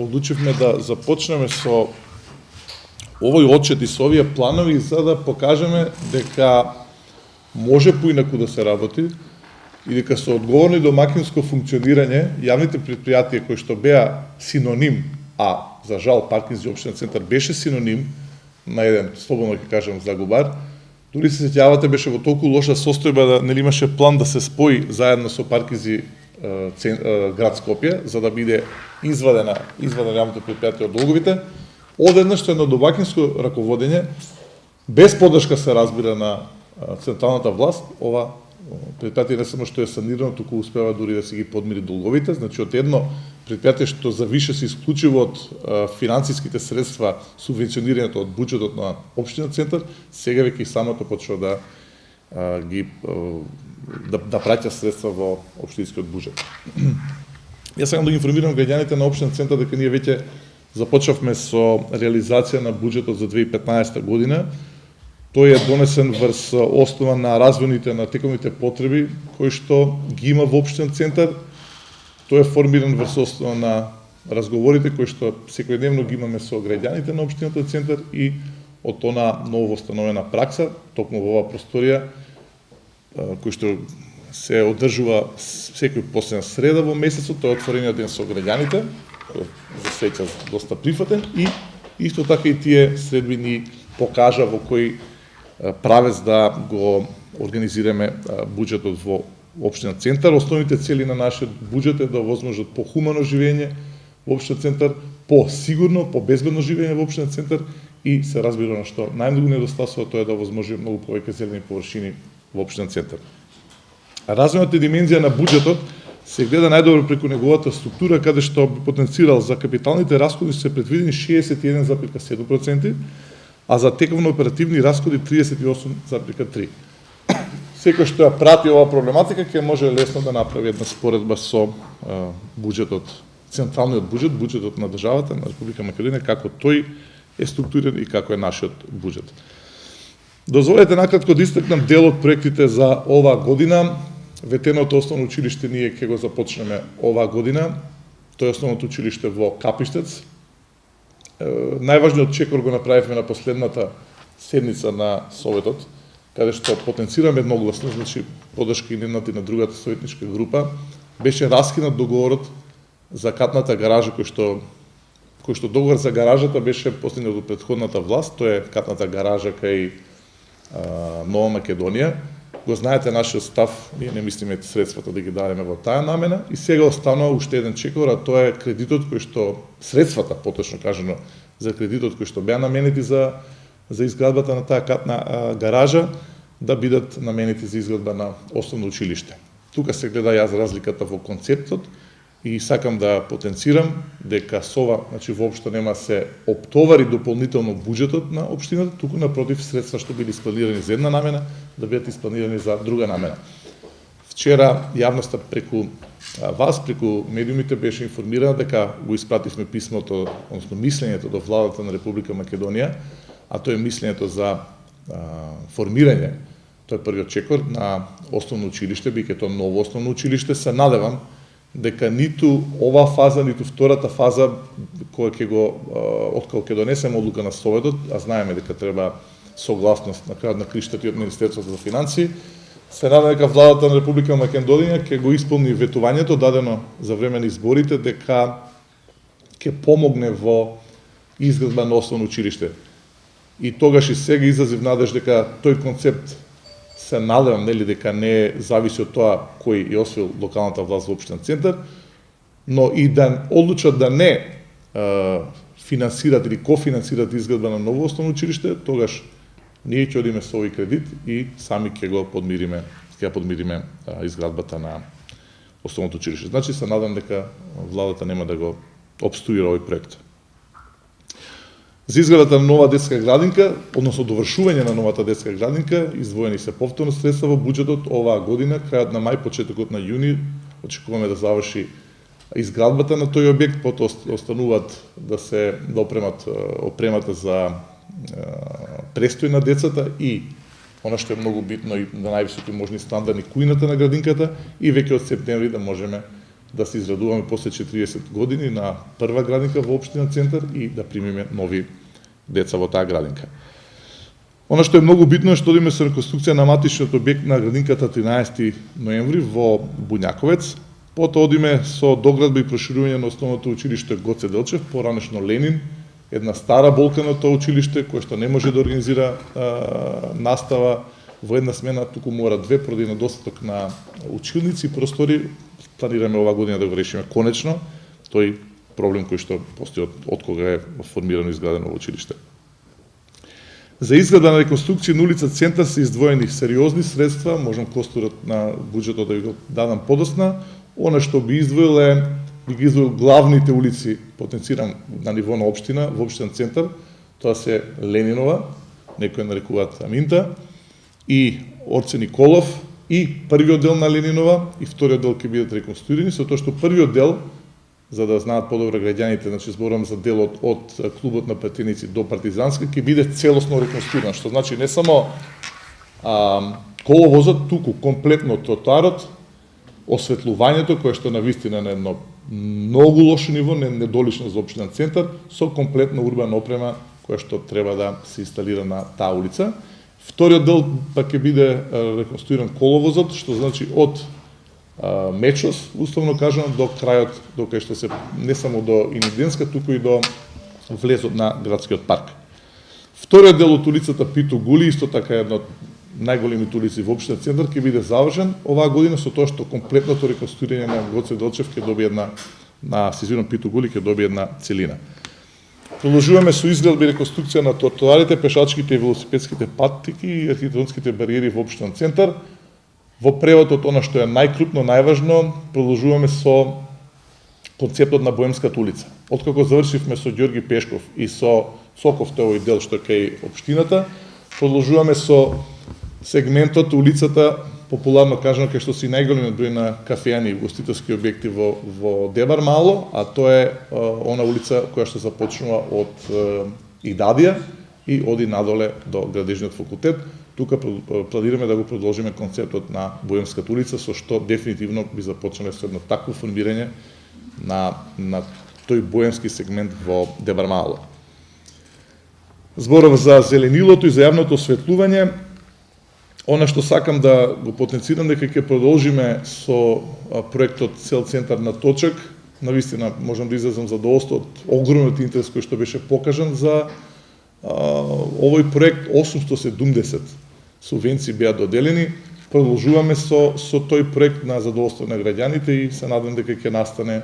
Одлучивме да започнеме со овој отчет и со овие планови за да покажеме дека може поинаку да се работи и дека со одговорно и домакинско функционирање јавните предпријатија кои што беа синоним, а за жал Паркинзи општина Центар беше синоним на еден, слободно ќе кажам, загубар. Дури се сеќавате, беше во толку лоша состојба да нели имаше план да се спои заедно со Паркинзи град Скопје за да биде извадено јавното предпријатие од долговите. Одеднаш со едно домакинско раководење, без поддршка се разбира на централната власт, ова предпријатие не само што е санирано, туку успева дури да си ги подмири долговите. Значи од едно предпријатие што завише се исклучиво од финансиските средства, субвенционирањето од буџетот на општина Центар, сега веќе и самото почва да праќа средства во општинскиот буџет. Јас сакам да ги информирам граѓаните на општина Центар дека ние веќе започнавме со реализација на буџетот за 2015 година. Тој е донесен врз основа на развојните на тековните потреби кои што ги има во општина Центар. Тој е формиран врз основа на разговорите кои што секојдневно ги имаме со граѓаните на општината Центар и од она ново установена пракса, токму во оваа просторија, кој што се одржува секој последна среда во месецот, тој е отворениот ден со граѓаните, кој за среќа доста прифатен, и исто така и тие средби ни покажа во кој правец да го организираме буџетот во општина Центар. Основните цели на нашиот буџет е да овозможат похумано живење во општина Центар, по-сигурно, по-безбедно живење во општина Центар и се разбира на што најмногу недостасува, тоа е да овозможи многу повеќе зелени површини во општина Центар. Развојната димензија на буџетот се гледа најдобро преку неговата структура, каде што би потенцирал за капиталните расходи се предвидени 61,7%, а за тековно оперативни расходи 38,3%. Секој што ја прати оваа проблематика ќе може лесно да направи една споредба со буџетот, централниот буџет, буџетот на државата на Република Македонија, како тој е структуриран и како е нашиот буџет. Дозволете накратко да истакнам дел од проектите за оваа година. Ветеното основно училиште ние ќе го започнеме оваа година. Тоа е основното училиште во Капиштец. Најважниот чекор го направивме на последната седница на Советот, каде што потенцираме едногласно, значи поддршка и на другата советничка група, беше раскинат договорот за катната гаража, кој што договор за гаражата беше постигнат од претходната власт, тоа е катната гаража кај Нова Македонија. Го знаете нашиот став, ние не мислиме средствата да ги дадеме во таа намена и сега останува уште еден чекор, а тоа е кредитот кој што средствата, поточно кажано, за кредитот кој што беа наменети за изградбата на таа катна гаража да бидат наменети за изградба на основно училиште. Тука се гледа јас разликата во концептот и сакам да потенцирам дека со ова, значи воопшто нема се оптовари дополнително буџетот на општината, туку напротив средства што били испланирани за една намена да бидат испланирани за друга намена. Вчера јавноста преку вас, преку медиумите беше информирана дека го испративме писмото, односно мислењето до владата на Република Македонија, а тоа е мислењето за формирање, тоа е првиот чекор на основно училиште, биќе тоа ново основно училиште. Се надевам дека ниту ова фаза, ниту втората фаза, која откако ќе донесеме одлука на Советот, а знаеме дека треба согласност на крајот на криштата и од Министерството за финансии, се надевам дека владата на Република Македонија ќе го исполни ветувањето дадено за време на изборите, дека ќе помогне во изградба на основно училиште. И тогаш и сега изразив надеж дека тој концепт се надевам дека не зависи од тоа кој е освоил локалната власт во општина Центар, но и да одлучат да не финансират или кофинансират изградба на ново основно училиште, тогаш ние ќе одиме со овој кредит и сами ќе подмириме изградбата на основното училиште. Значи се надам дека владата нема да го обструира овој проект. За изградата на нова детска градинка, односно довршување на новата детска градинка, издвоени се повторно средства во буџетот оваа година, крајот на мај, почетокот на јуни, очекуваме да заврши изградбата на тој објект, потоа остануваат да опремат опремата за престој на децата и она што е многу битно и на највисоки можни стандарди кујната на градинката и веќе од септември да можеме да се израдуваме после 40 години на прва градинка во општина Центар и да примиме нови деца во таа градинка. Она што е многу битно е што одиме со реконструкција на матичниот објект на градинката 13 ноември во Буњаковец. Потоа одиме со доградба и проширување на основното училиште Гоце Делчев, поранешно Ленин, една стара болка на тоа училиште, која што не може да организира настава во една смена, туку мора две, поради недостаток на училници и простори. Планираме оваа година да го решиме конечно тој проблем кој што постои од кога е формирано и изградено во училиште. За изгледа на реконструкција на улица Центар се издвоени сериозни средства, можам костурот на буџетот да ви го дадам подосна. Она што би издвоил ги издвоил главните улици, потенцирам на ниво на општина, во општина Центар, тоа се Ленинова, некои нарекуваат Аминта, и Орце Николов, и првиот дел на Ленинова, и вториот дел ќе бидат реконструирани, со тоа што првиот дел, за да знаат подобро граѓаните, значи зборувам за делот од клубот на пратеници до Партизанска, ќе биде целосно реконструиран, што значи не само коловозот, туку комплетно тротоарот, осветлувањето, кое што навистина на едно многу лошо ниво, недолично за општина Центар, со комплетна урбана опрема која што треба да се инсталира на таа улица. Вториот дел пак ќе биде реконструиран коловозот, што значи од Мечос, условно кажано, до крајот, до кај што се не само до Иниденска, туку и до влезот на градскиот парк. Вториот дел од улицата Питу Гули, исто така една од најголемите улици во општина Центар, ќе биде завршен оваа година со тоа што комплетното реконструирање на Гоце Делчев ќе добие на Сезирон Питу Гули ќе добие една целина. Продолжуваме со изградба и реконструкција на тротоарите, пешачките и велосипедските паттики и архитектонските бариери во општина Центар. Во превод од она што е најкрупно, најважно, продолжуваме со концептот на Боемската улица. Откако завршивме со Ѓорги Пешков и со Цоков овој дел што е кај општината, продолжуваме со сегментот улицата, популарно кажано кај што се најголемиот број на кафеани и гостителски објекти во Дебар Мало, а тоа е она улица која што започнува од Идадија и оди надоле до Градежниот факултет. Тука планираме да го продолжиме концептот на Боемската улица, со што дефинитивно би започнале со едно такво формирање на тој боемски сегмент во Дебар Мало. Зборов за зеленилото и за јавното осветлување. Она што сакам да го потенцирам дека ќе продолжиме со проектот Цел центар на Точак. Навистина можам да изразам задоволство од огромниот интерес кој што беше покажан за овој проект. 870 субвенции беа доделени. Продолжуваме со тој проект на задоволство на граѓаните и се надам дека ќе настане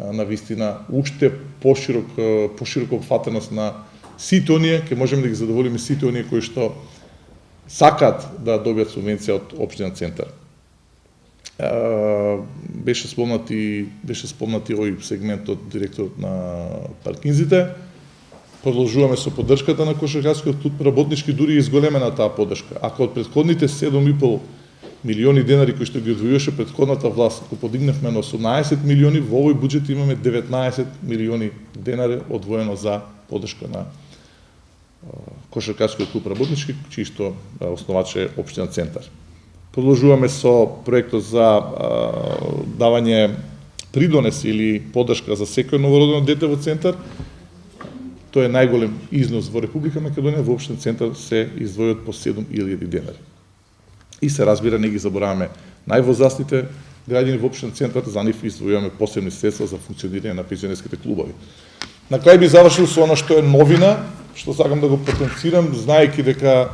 навистина уште поширока опфатеност на сите оние, ќе можеме да ги задоволиме сите оние кои што сакаат да добијат субвенција од општина Центар. Беше спомнати овој сегмент од директорот на паркинзите. Продолжуваме со поддршката на кошаркарскиот клуб работнички, дури изголемена таа поддршка. Ако од претходните 7,5 милиони денари кои што ги одвојуваше претходната власт, го подигнавме на 18 милиони, во овој буџет имаме 19 милиони денари одвоено за поддршка на кошаркарскиот клуб работнички, чиј што основач е општина Центар. Продолжуваме со проектот за давање придонес или поддршка за секој новородено дете во Центар. Тоа е најголем износ во Република Македонија, во општина Центар се издвојат по 7.000 денари. И се разбира, не ги забораваме највозрастните граѓани во општина Центар, за нив издвојуваме посебни средства за функционирање на пензионерските клубови. На крај би завршил со она што е новина, што сакам да го потенцирам, знаејќи дека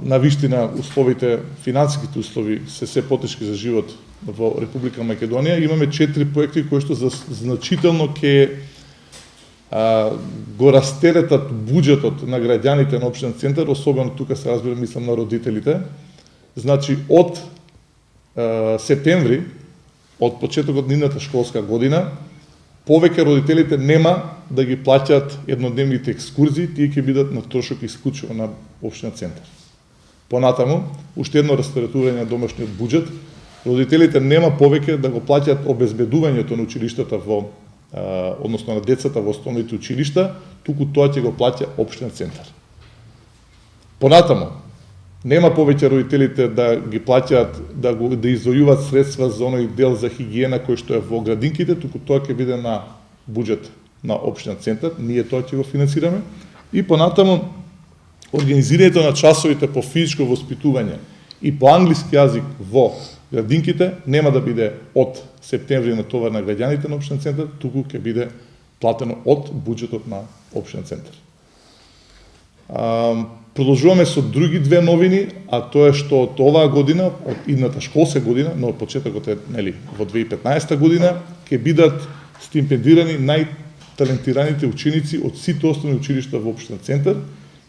навистина условите, финансиските услови се потешки за живот во Република Македонија. Имаме 4 проекти кои што значително ќе го растеретат буџетот на граѓаните на општина Центар, особено тука се разбира, мислам на родителите. Значи, од септември, од почетокот на идната школска година, повеќе родителите нема да ги плаќаат еднодневните екскурзии, тие ќе бидат на трошок исклучиво на општина Центар. Понатаму, уште едно растеретување на домашниот буџет, родителите нема повеќе да го плаќаат обезбедувањето на училиштата односно на децата во основните училишта, туку тоа ќе го плаќа општина Центар. Понатаму, Нема повеќе родителите да ги плаќаат да издвојуваат средства за оној дел за хигиена кој што е во градинките, туку тоа ќе биде на буџет на општина Центар, ние тоа ќе го финансираме. И понатаму организирањето на часовите по физичко воспитување и по англиски јазик во градинките нема да биде од септември на товар на граѓаните на општина Центар, туку ќе биде платено од буџетот на општина Центар. Продолжуваме со други две новини, а тоа е што од оваа година, од идната школска година, но почетокот е во 2015 година, ќе бидат стипендирани најталентираните ученици од сите основни училишта во општина Центар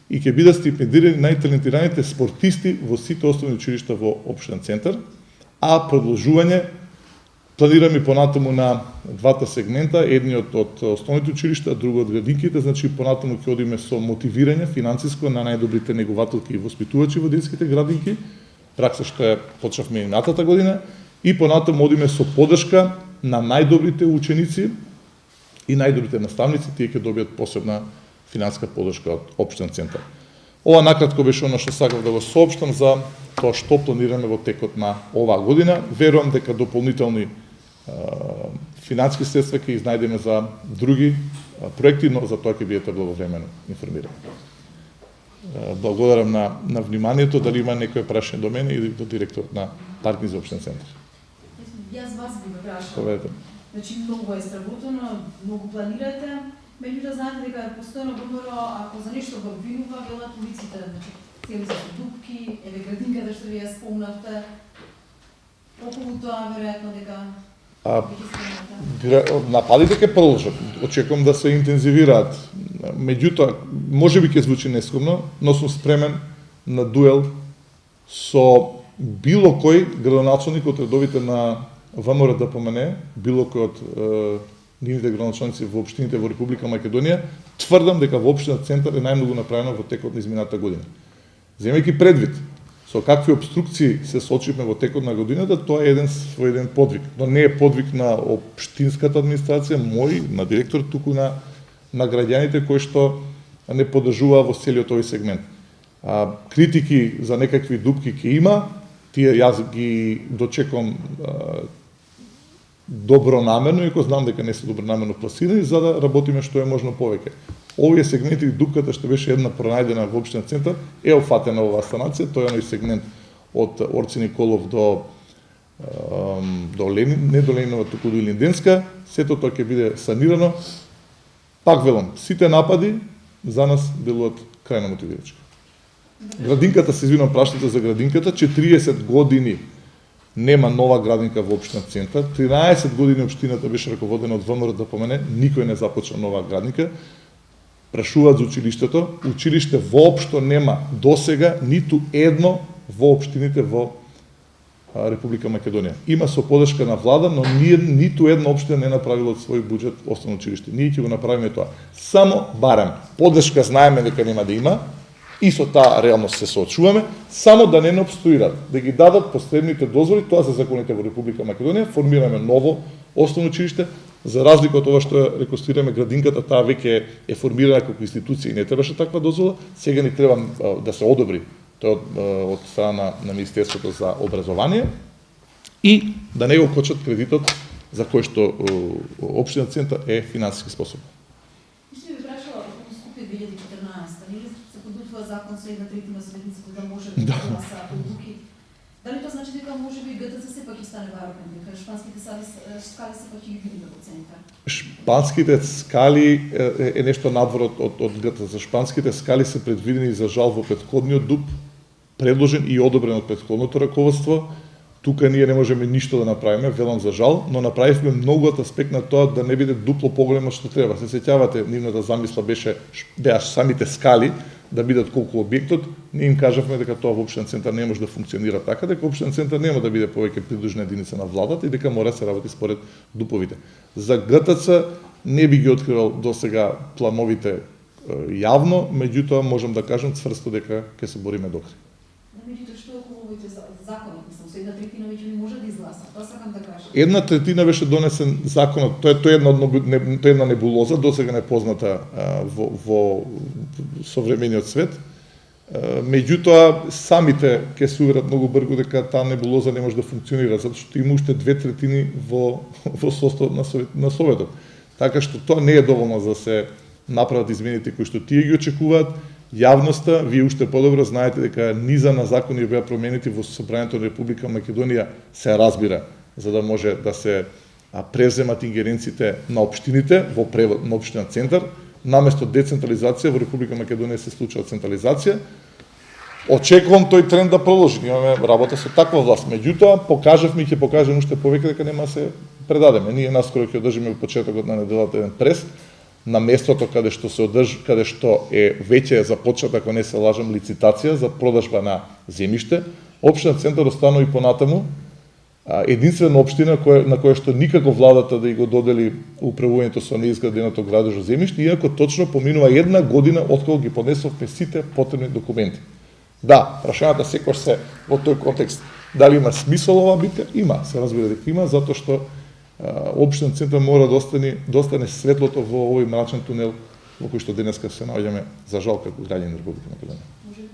и ќе бидат стипендирани најталентираните спортисти во сите основни училишта во општина Центар, а продолжување планираме понатаму на двата сегмента, едниот од основните училишта, а другиот од градинките, значи понатаму ќе одиме со мотивирање финансиско на најдобрите негователки и воспитувачи во детските градинки, пракса што е почнавме минатата година, и понатаму одиме со поддршка на најдобрите ученици и најдобрите наставници, тие ќе добијат посебна финансиска поддршка од општина Центар. Ова накратко беше она што сакав да го соопштам за тоа што планираме во текот на оваа година. Верувам дека дополнителни финансиски средства ќе изнајдеме за други проекти, но за тоа ќе бидете благовремено информирани. Благодарам на вниманието, дали има некој прашање до мене или до директорот на Паркинг за општин Центар. Јас вас би прашал. Значи многу е сработено, многу планирате, меѓутоа знаете дека постојано ВМРО, ако за нешто го обвинува, велат улиците, значи цели се дупки, еве градинката што вие спомнавте. Околу тоа веројатно дека нападите ќе продолжат. Очекувам да се интензивираат. Меѓутоа, можеби ќе звучи нескромно, но сум спремен на дуел со било кој градоначалник од редовите на ВМРО ДПМН, било кој од нивните градоначалници во општините во Република Македонија, тврдам дека во општина Центар е најмногу направено во текот на измината година. Земејќи предвид со какви обструкции се соочивме во текот на годината, тоа е еден подвиг. Но не е подвиг на општинската администрација, мој, на директор, туку на граѓаните кои што не поддржуваа во целиот овој сегмент. Критики за некакви дупки ќе има, тие јас ги дочекувам добронамерно, иако знам дека не се добронамерно пласирани, за да работиме што е можно повеќе. Овие сегменти, дупката што беше една пронајдена во општина Центар, е опфатена оваа станација, тој е оној сегмент од Орци Николов до не до Ленинова, туку до Илинденска, сето тоа ќе биде санирано. Пак велам, сите напади за нас делуваат крајно мотивирачки. Градинката, се извинувам, прашајте за градинката, 40 години нема нова градинка во општина Центар, 13 години општината беше раководена од ВМРО ДПМН, никој не започна нова градинка. Прашуваат за училиштето, училиште воопшто нема досега ниту едно во општините во Република Македонија. Има со поддршка на влада, но ниту една општина не направила од свој буџет основно училиште. Ние ќе го направиме тоа. Само барем поддршка, знаеме дека нема да има, и со таа реалност се соочуваме, само да не обструираат, да ги дадат потребните дозволи, тоа се законите во Република Македонија, формираме ново основно училиште, за разлика од ова што реконструираме градинката, таа веќе е формирана како институција и не требаше таква дозвола, сега ни треба да се одобри тоа од страна на Министерството за образование и да не го кочат кредитот за кој што општина Центар е финансиски способна. Што ви прашала во Скопје 2014, нели се подготвува закон со 1/3 сметниците да може да гласа одлуки. Дали тоа значи дека можеби ГТЦ сепак ќе стане варокен, дека шпанските скали сепак ќе ги видиме во Центар? Шпанските скали е нешто надвор од ГТЦ. Шпанските скали се предвидени за жал во претходниот ДУП, предложен и одобрен од претходното раководство. Тука ние не можеме ништо да направиме, велам за жал, но направивме многу од аспект на тоа да не биде дупло поголемо што треба. Се сеќавате, нивната замисла беа самите скали да бидат колку објектот, ние им кажавме дека тоа во општина Центар не може да функционира така, дека општина Центар нема да биде повеќе придружна единица на владата и дека мора да се работи според дуповите. За ГТЦ не би ги откривал досега плановите јавно, меѓутоа можам да кажам цврсто дека ќе се бориме до крај. Меѓутоа што околу овој законот, мислам, со 1/3 веќе не може да изгласа. Тоа сакам да кажам. 1/3 беше донесен законот, тоа е една небулоза, досега непозната во современиот свет. Меѓутоа, самите ќе се уверат многу брзо дека таа небулоза не може да функционира, затоа што има уште 2/3 во составот на Советот. Така што тоа не е доволно за да се направат измените кои што тие ги очекуваат. Јавноста, вие уште подобро знаете дека низа на закони беа променети во Собранието на Република Македонија, се разбира, за да може да се преземат ингеренциите на општините во превод на општина центар. Наместо децентрализација во Република Македонија се случува централизација. Очекувам тој тренд да продолжи. Имаме работа со таква власт. Меѓутоа, покажавме и ќе покажеме уште повеќе дека нема се предадеме. Ние наскоро ќе одржиме во почетокот на неделата еден прес на местото каде што каде што е веќе започната, ако не се лажам, лицитација за продажба на земјиште. Општина центар останува и понатаму единствена општина на која што никако владата да го додели управувањето со неизграденото градежно земјиште, иако точно поминува 1 година откога ги поднесовме сите потребни документи. Да, прашањата секогаш се во тој контекст. Дали има смисол ова битка? Има, се разбира дека има, затоа што општина центар мора да остане светлото во овој мрачен тунел во кој што денеска се наоѓаме, за жал, како граѓани на Република Македонија.